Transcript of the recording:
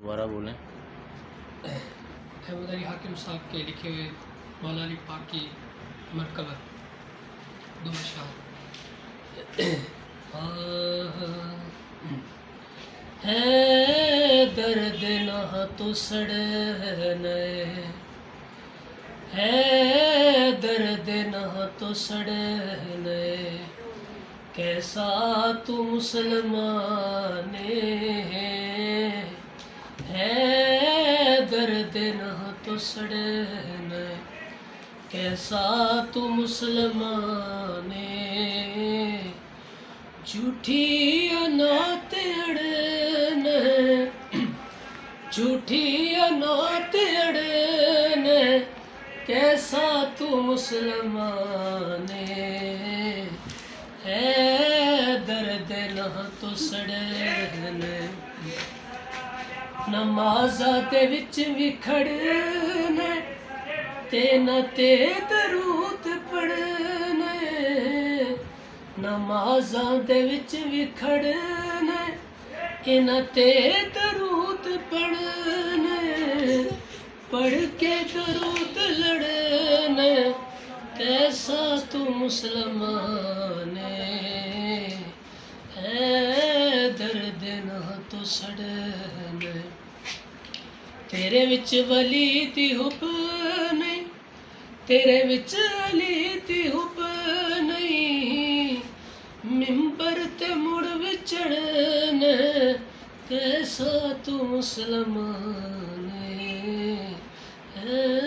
दोबारा बोलें। अहमद अली हाकिम साहब के लिखे हुए मौला अली पाक की मरकबत दो अशआर। है दर्द ना तो सड़ने, है दर्द ना तो सड़ने, कैसा तू मुसलमान है दर्द ना तो सड़ने, कैसा तू मुसलमान झूठी अनात अड़ने, झूठी अनात अड़ने, कैसा तू मुसलमान है दर्द ना तो सड़ने। नमाज़ा दे विच विखड़ने ते न ते दरूद पढ़ने, नमाज़ा दे विच विखड़ने इना ते दरूद पढ़ने, पढ़ के दरूद लड़ने, कैसा तू मुसलमान है दर्द ना तो सड़ने। तेरे विच वली दी हुब नहीं, तेरे विच अली दी हुब नहीं, मिंबर ते मुड़ विचड़ने, कैसा तू मुसलमान है